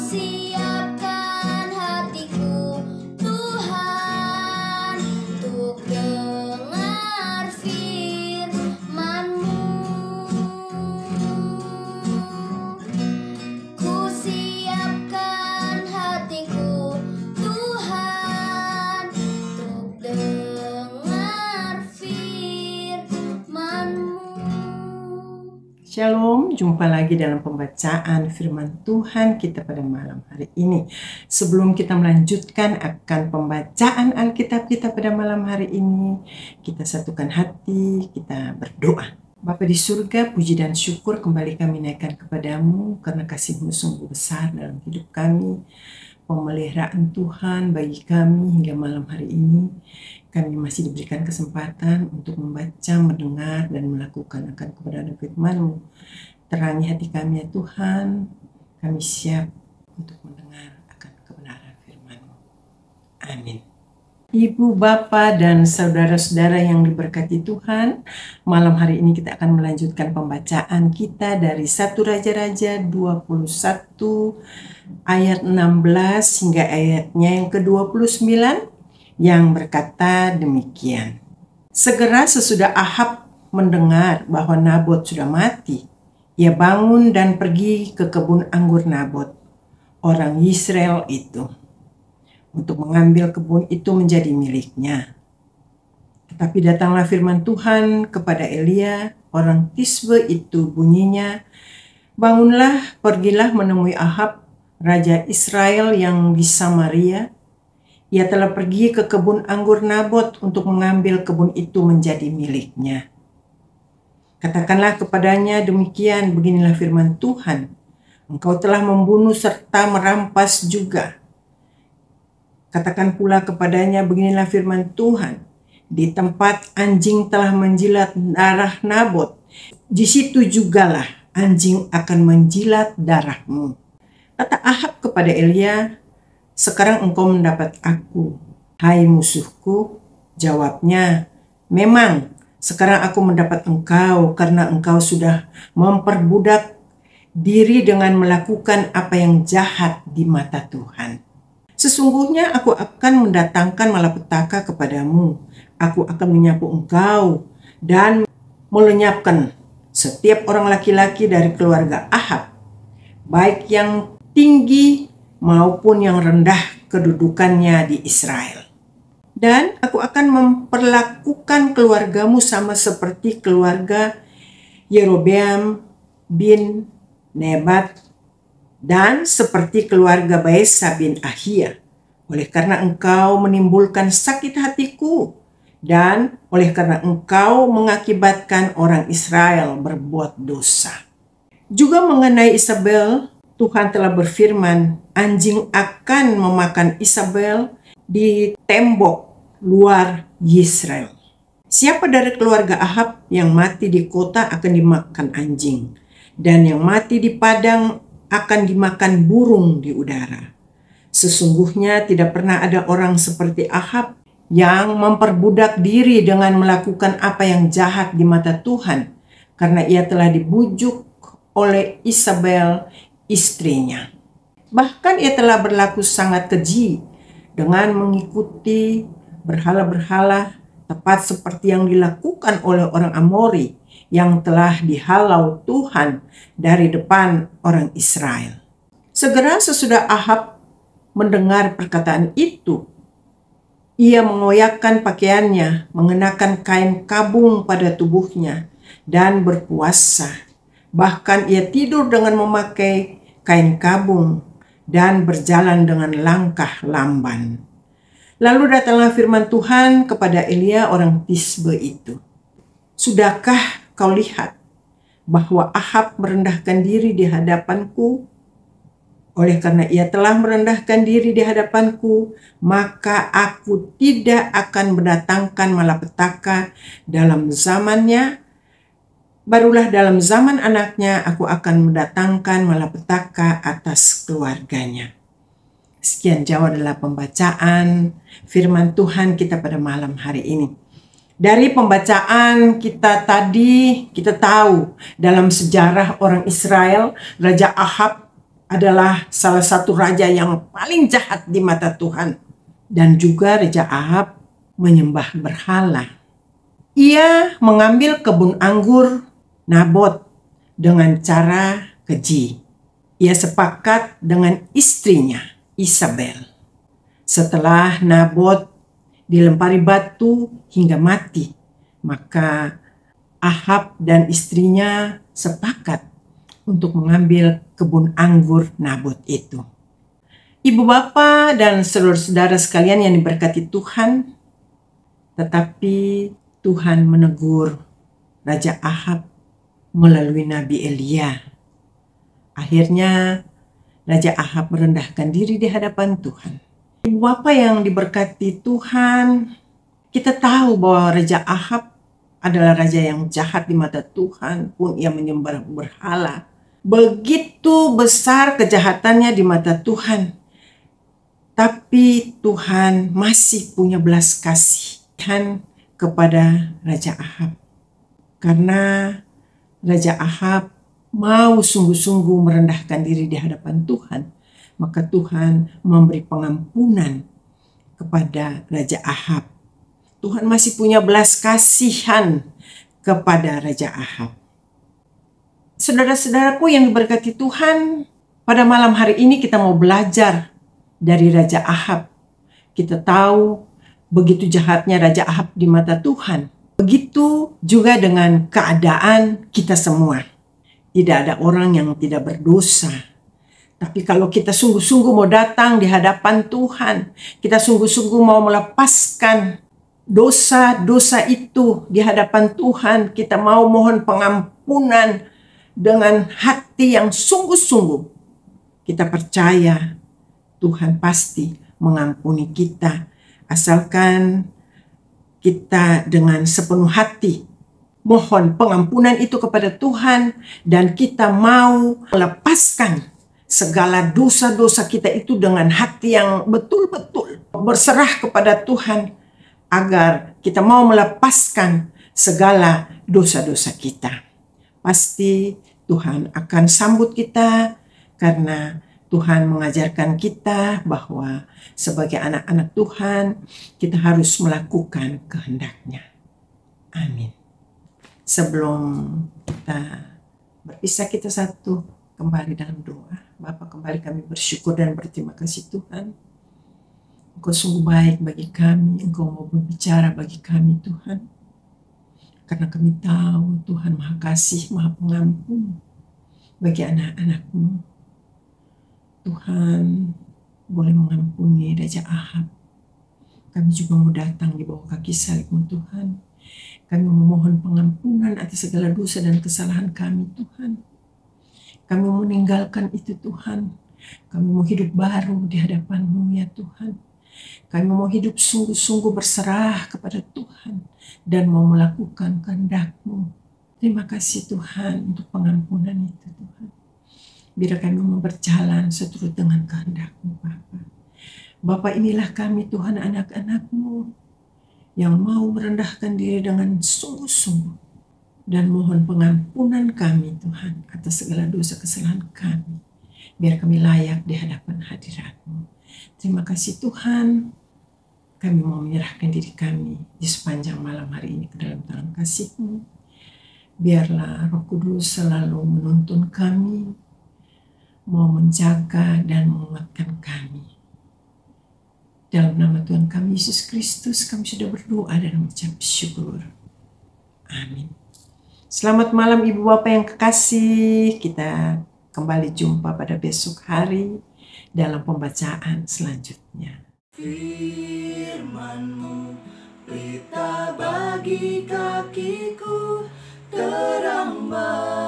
siapkan hatiku, Tuhan, untuk dengar firman-Mu. Ku siapkan hatiku, Tuhan, untuk dengar firman-Mu. Shalom, jumpa lagi dalam pembacaan firman Tuhan kita pada malam hari ini. Sebelum kita melanjutkan akan pembacaan Alkitab kita pada malam hari ini, kita satukan hati, kita berdoa. Bapa di surga, puji dan syukur kembali kami naikkan kepadamu karena kasih-Mu sungguh besar dalam hidup kami. Pemeliharaan Tuhan bagi kami hingga malam hari ini. Kami masih diberikan kesempatan untuk membaca, mendengar, dan melakukan akan kebenaran firman-Mu. Terangi hati kami ya Tuhan, kami siap untuk mendengar akan kebenaran firman-Mu. Amin. Ibu, Bapak, dan saudara-saudara yang diberkati Tuhan, malam hari ini kita akan melanjutkan pembacaan kita dari 1 Raja-Raja 21 ayat 16 hingga ayatnya yang ke-29 yang berkata demikian. Segera sesudah Ahab mendengar bahwa Nabot sudah mati, ia bangun dan pergi ke kebun anggur Nabot, orang Yisrael itu, untuk mengambil kebun itu menjadi miliknya. Tetapi datanglah firman Tuhan kepada Elia, orang Tisbe itu, bunyinya, bangunlah, pergilah menemui Ahab, raja Israel yang di Samaria. Ia telah pergi ke kebun anggur Nabot untuk mengambil kebun itu menjadi miliknya. Katakanlah kepadanya demikian, beginilah firman Tuhan, engkau telah membunuh serta merampas juga. Katakan pula kepadanya, beginilah firman Tuhan, di tempat anjing telah menjilat darah Nabot, di situ jugalah anjing akan menjilat darahmu. Kata Ahab kepada Elia, sekarang engkau mendapat aku, hai musuhku. Jawabnya, memang sekarang aku mendapat engkau karena engkau sudah memperbudak diri dengan melakukan apa yang jahat di mata Tuhan. Sesungguhnya aku akan mendatangkan malapetaka kepadamu. Aku akan menyapu engkau dan melenyapkan setiap orang laki-laki dari keluarga Ahab, baik yang tinggi maupun yang rendah kedudukannya di Israel. Dan aku akan memperlakukan keluargamu sama seperti keluarga Yerobeam bin Nebat dan seperti keluarga Baesa bin Ahia. Oleh karena engkau menimbulkan sakit hatiku dan oleh karena engkau mengakibatkan orang Israel berbuat dosa. Juga mengenai Isabel, Tuhan telah berfirman, anjing akan memakan Isabel di tembok luar Yisrael. Siapa dari keluarga Ahab yang mati di kota akan dimakan anjing, dan yang mati di padang akan dimakan burung di udara. Sesungguhnya tidak pernah ada orang seperti Ahab yang memperbudak diri dengan melakukan apa yang jahat di mata Tuhan, karena ia telah dibujuk oleh Isabel, istrinya. Bahkan ia telah berlaku sangat keji dengan mengikuti berhala-berhala, tepat seperti yang dilakukan oleh orang Amori yang telah dihalau Tuhan dari depan orang Israel. Segera sesudah Ahab mendengar perkataan itu, ia mengoyakkan pakaiannya, mengenakan kain kabung pada tubuhnya, dan berpuasa. Bahkan ia tidur dengan memakai kain kabung dan berjalan dengan langkah lamban. Lalu datanglah firman Tuhan kepada Elia orang Tisbe itu. Sudahkah kau lihat bahwa Ahab merendahkan diri di hadapanku? Oleh karena ia telah merendahkan diri di hadapanku, maka aku tidak akan mendatangkan malapetaka dalam zamannya. Barulah dalam zaman anaknya aku akan mendatangkan malapetaka atas keluarganya. Sekian jauh adalah pembacaan firman Tuhan kita pada malam hari ini. Dari pembacaan kita tadi, kita tahu dalam sejarah orang Israel, Raja Ahab adalah salah satu raja yang paling jahat di mata Tuhan. Dan juga Raja Ahab menyembah berhala. Ia mengambil kebun anggur Nabot dengan cara keji. Ia sepakat dengan istrinya, Isabel. Setelah Nabot dilempari batu hingga mati, maka Ahab dan istrinya sepakat untuk mengambil kebun anggur Nabot itu. Ibu bapa dan saudara-saudara sekalian yang diberkati Tuhan, tetapi Tuhan menegur Raja Ahab melalui Nabi Elia. Akhirnya Raja Ahab merendahkan diri di hadapan Tuhan. Ibu bapa yang diberkati Tuhan, kita tahu bahwa Raja Ahab adalah raja yang jahat di mata Tuhan, pun ia menyembah berhala. Begitu besar kejahatannya di mata Tuhan. Tapi Tuhan masih punya belas kasihan kepada Raja Ahab. Karena Raja Ahab mau sungguh-sungguh merendahkan diri di hadapan Tuhan, maka Tuhan memberi pengampunan kepada Raja Ahab. Tuhan masih punya belas kasihan kepada Raja Ahab. Saudara-saudaraku yang diberkati Tuhan, pada malam hari ini kita mau belajar dari Raja Ahab. Kita tahu begitu jahatnya Raja Ahab di mata Tuhan. Begitu juga dengan keadaan kita semua. Tidak ada orang yang tidak berdosa. Tapi kalau kita sungguh-sungguh mau datang di hadapan Tuhan, kita sungguh-sungguh mau melepaskan dosa-dosa itu di hadapan Tuhan, kita mau mohon pengampunan dengan hati yang sungguh-sungguh, kita percaya Tuhan pasti mengampuni kita, asalkan kita dengan sepenuh hati mohon pengampunan itu kepada Tuhan, dan kita mau melepaskan segala dosa-dosa kita itu dengan hati yang betul-betul berserah kepada Tuhan, agar kita mau melepaskan segala dosa-dosa kita. Pasti Tuhan akan sambut kita, karena Tuhan mengajarkan kita bahwa sebagai anak-anak Tuhan, kita harus melakukan kehendak-Nya. Amin. Sebelum kita berpisah, kita satu kembali dalam doa. Bapa, kembali kami bersyukur dan berterima kasih Tuhan. Engkau sungguh baik bagi kami, Engkau mau berbicara bagi kami Tuhan. Karena kami tahu Tuhan Maha Kasih, Maha Pengampun bagi anak-anak-Mu. Tuhan boleh mengampuni Raja Ahab. Kami juga mau datang di bawah kaki salib-Mu Tuhan. Kami memohon pengampunan atas segala dosa dan kesalahan kami Tuhan. Kami mau meninggalkan itu Tuhan. Kami mau hidup baru di hadapan-Mu ya Tuhan. Kami mau hidup sungguh-sungguh berserah kepada Tuhan dan mau melakukan kehendak-Mu. Terima kasih Tuhan untuk pengampunan itu Tuhan. Biar kami mau berjalan seturut dengan kehendak-Mu Bapa. Bapa, inilah kami Tuhan, anak-anak-Mu yang mau merendahkan diri dengan sungguh-sungguh dan mohon pengampunan kami Tuhan atas segala dosa kesalahan kami. Biar kami layak di hadapan hadirat-Mu. Terima kasih Tuhan. Kami mau menyerahkan diri kami di sepanjang malam hari ini ke dalam tangan kasih-Mu. Biarlah Roh Kudus selalu menuntun kami, mau menjaga dan menguatkan kami. Dalam nama Tuhan kami Yesus Kristus, kami sudah berdoa dan mengucap syukur. Amin. Selamat malam Ibu Bapak yang kekasih. Kita kembali jumpa pada besok hari dalam pembacaan selanjutnya. Firman-Mu, pelita bagi kakiku, terang bagi